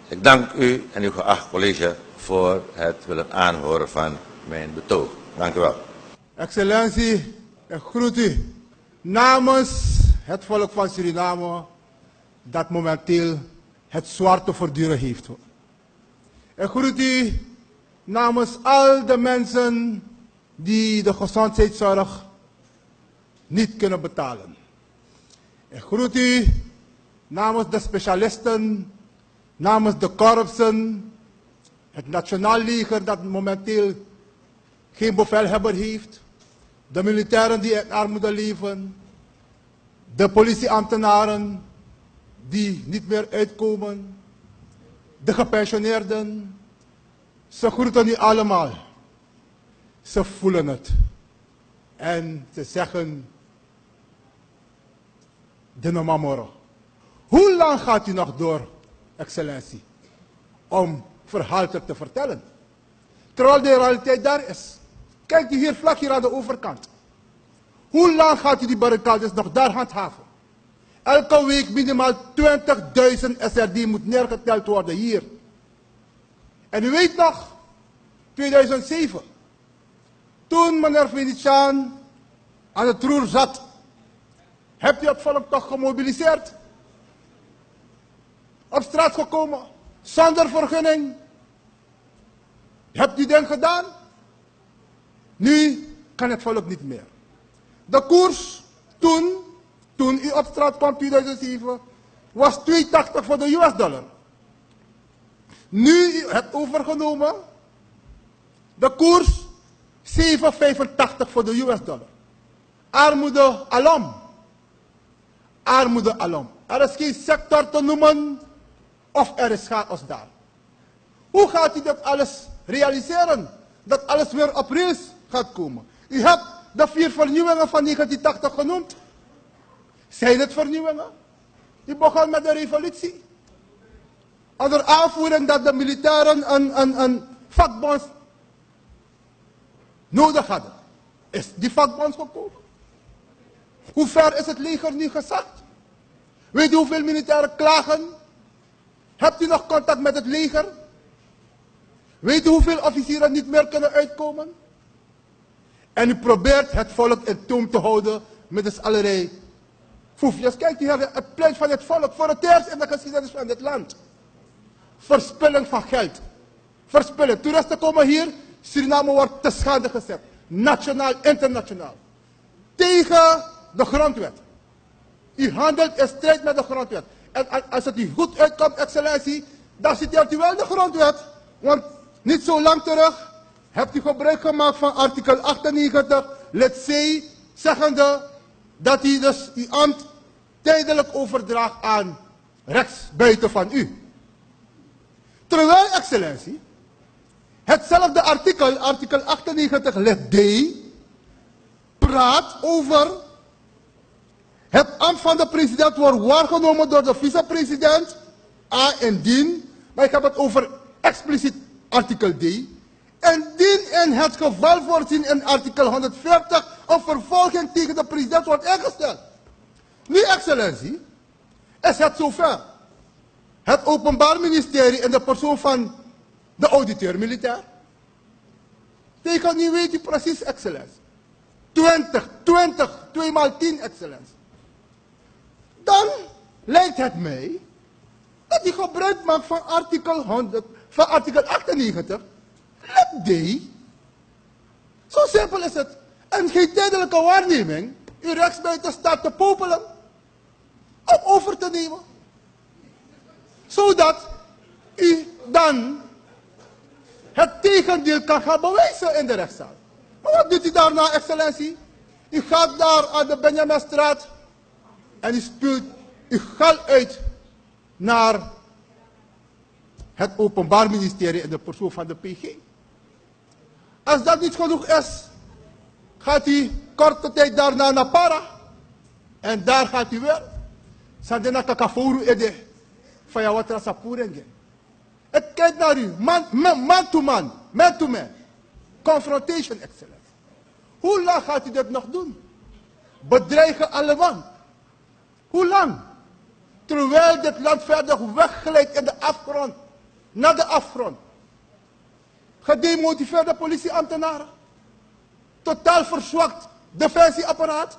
Ik dank u en uw geacht college voor het willen aanhoren van mijn betoog. Dank u wel. Excellentie, ik groet u namens het volk van Suriname dat momenteel het zwaar te verduren heeft. Ik groet u namens al de mensen die de gezondheidszorg niet kunnen betalen. Ik groet u namens de specialisten, namens de korpsen, het Nationaal Leger dat momenteel geen bevelhebber heeft, de militairen die in armoede leven, de politieambtenaren die niet meer uitkomen, de gepensioneerden. Ze groeten u allemaal. Ze voelen het. En ze zeggen, de nomamoro. Hoe lang gaat u nog door, excellentie, om verhalen te vertellen? Terwijl de realiteit daar is. Kijk u hier vlak hier aan de overkant. Hoe lang gaat u die barricades nog daar handhaven? Elke week minimaal 20.000 SRD moet neergeteld worden hier. En u weet nog, 2007, toen meneer Venetiaan aan het roer zat, hebt u het volk toch gemobiliseerd? Op straat gekomen, zonder vergunning. Hebt u dat gedaan? Nu kan het volk niet meer. De koers toen u op straat kwam 2007, was 2,80 voor de US-dollar. Nu u hebt overgenomen, de koers 7,85 voor de US-dollar. Armoede alom. Armoede alom. Er is geen sector te noemen of er is chaos daar. Hoe gaat u dat alles realiseren? Dat alles weer op rails gaat komen. U hebt de 4 vernieuwingen van 1980 genoemd. Zijn het vernieuwingen? U begon met de revolutie. Onder aanvoering dat de militairen een vakbond nodig hadden. Is die vakbond gekomen? Hoe ver is het leger nu gezakt? Weet u hoeveel militairen klagen? Hebt u nog contact met het leger? Weet u hoeveel officieren niet meer kunnen uitkomen? En u probeert het volk in toom te houden met allerlei foefjes. Kijk, u hebt het pleit van het volk voor het eerst in de geschiedenis van dit land. Verspilling van geld. Verspilling. Toeristen komen hier, Suriname wordt te schande gezet. Nationaal, internationaal. Tegen de grondwet. U handelt in strijd met de grondwet. En als het u goed uitkomt, excellentie, dan citeert u wel de grondwet. Want niet zo lang terug hebt u gebruik gemaakt van artikel 98, lid C, zeggende dat u dus uw ambt tijdelijk overdraagt aan rechtsbuiten van u. Terwijl, excellentie, hetzelfde artikel 98, lid D, praat over het ambt van de president wordt waargenomen door de vicepresident, A indien, maar ik heb het over expliciet artikel D, indien in het geval voorzien in artikel 140 een vervolging tegen de president wordt ingesteld. Nu, excellentie, is het zover. Het Openbaar Ministerie in de persoon van de auditeur-militair. Tegen nu weet u precies, excellentie. 20, 2 maal 10, excellentie. Dan lijkt het mij dat u gebruik maakt van artikel 98, lid D. Zo simpel is het. En geen tijdelijke waarneming, uw rechtsbuiten staat te popelen om over te nemen. Zodat u dan het tegendeel kan gaan bewijzen in de rechtszaal. Maar wat doet u daarna, excellentie? U gaat daar aan de Benjaminstraat en u spuwt uw geld uit naar het Openbaar Ministerie in de persoon van de PG. Als dat niet genoeg is, gaat u korte tijd daarna naar Para. En daar gaat u weer. Sandena kakafuru ede. Van jou wat rasapurenge. Ik kijk naar u. Man to man. Man to man. Confrontation, excellence. Hoe lang gaat u dat nog doen? Bedreigen allemaal. Hoe lang? Terwijl dit land verder wegglijdt in de afgrond. naar de afgrond. Gedemotiveerde politieambtenaren. Totaal verzwakt defensieapparaat.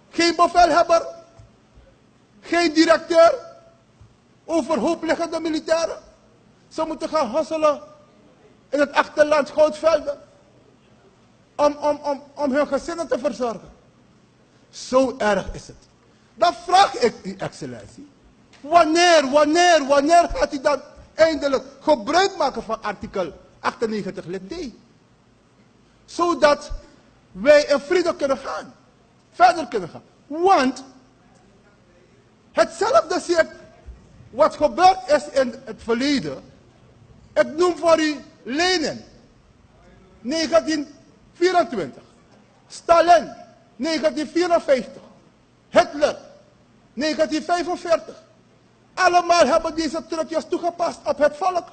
Geen bevelhebber. Geen directeur. Overhoop liggende militairen. Ze moeten gaan hasselen in het achterland Goudvelden. Om hun gezinnen te verzorgen. Zo erg is het. Dan vraag ik u, excellentie. Wanneer gaat u dan eindelijk gebruik maken van artikel 98 lid D? Zodat wij in vrede kunnen gaan. Verder kunnen gaan. Want hetzelfde zit wat gebeurd is in het verleden. Ik noem voor u Lenin, 1924. Stalin, 1954. Hitler, 1945. Allemaal hebben deze trucjes toegepast op het volk.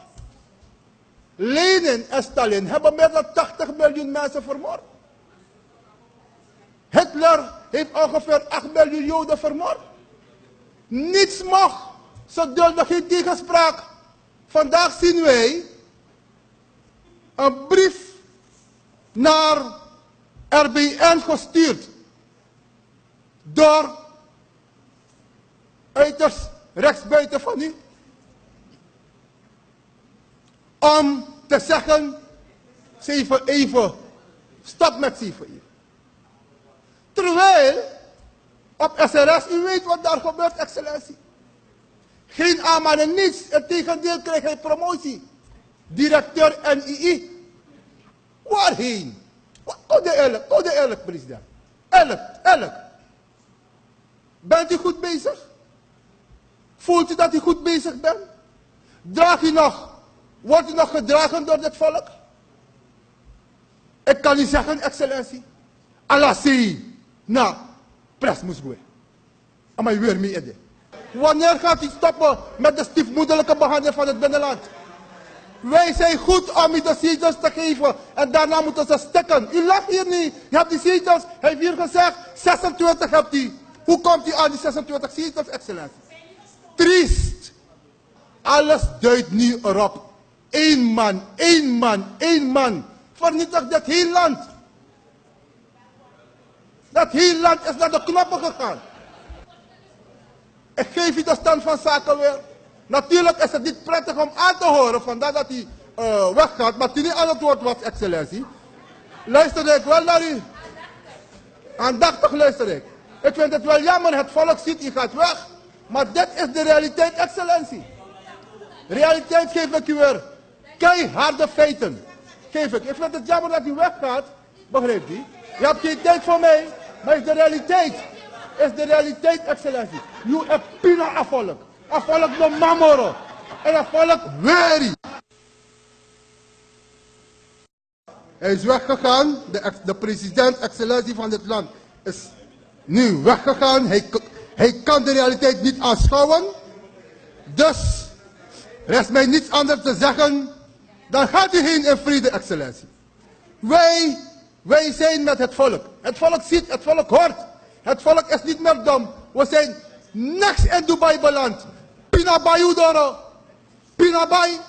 Lenin en Stalin hebben meer dan 80 miljoen mensen vermoord. Hitler heeft ongeveer 8 miljoen Joden vermoord. Niets mag. Ze dulden geen tegenspraak. Vandaag zien wij een brief naar RBN gestuurd. Door uiterst rechtsbuiten van u. Om te zeggen, 7-1, stop met 7-1. Terwijl, op SRS, u weet wat daar gebeurt, excellentie. Geen aanmaning en niets, integendeel krijgt hij promotie. Directeur NII. Waarheen? Code eerlijk, president. Eerlijk. Bent u goed bezig? Voelt u dat u goed bezig bent? Wordt u nog gedragen door dit volk? Ik kan u zeggen, excellentie. Alassi, pres moesgoe. Maar weer mee ede. Wanneer gaat u stoppen met de stiefmoederlijke behandeling van het binnenland? Wij zijn goed om u de zetels te geven en daarna moeten ze stikken. U lacht hier niet. Je hebt die zetels, hij heeft hier gezegd, 26 hebt u. Hoe komt u aan die 26 zetels, excellentie? Triest. Alles duidt nu erop. Eén man. Vernietigt dit heel land. Dat heel land is naar de knoppen gegaan. Ik geef u de stand van zaken weer. Natuurlijk is het niet prettig om aan te horen vandaar dat hij weggaat, maar toen hij aan het woord was, excellentie, luister ik wel naar u. Aandachtig luister ik. Ik vind het wel jammer, het volk ziet, u gaat weg. Maar dit is de realiteit, excellentie. Realiteit geef ik u weer. Keiharde feiten. Geef ik. Ik vind het jammer dat u weggaat. Begrijpt u? Je hebt geen tijd voor mij, maar is de realiteit. Is de realiteit, excellentie. U hebt pina afvolk. Afvolk de mamoro. En afvolk weri. Hij is weggegaan. De president, excellentie van dit land, is nu weggegaan. Hij kan de realiteit niet aanschouwen. Dus, rest mij niets anders te zeggen. Dan gaat u heen in vrede, excellentie. Wij zijn met het volk. Het volk ziet, het volk hoort. Het volk is niet meer dom. We zijn niks in Dubai beland. Pinabai udoro. Pinabai.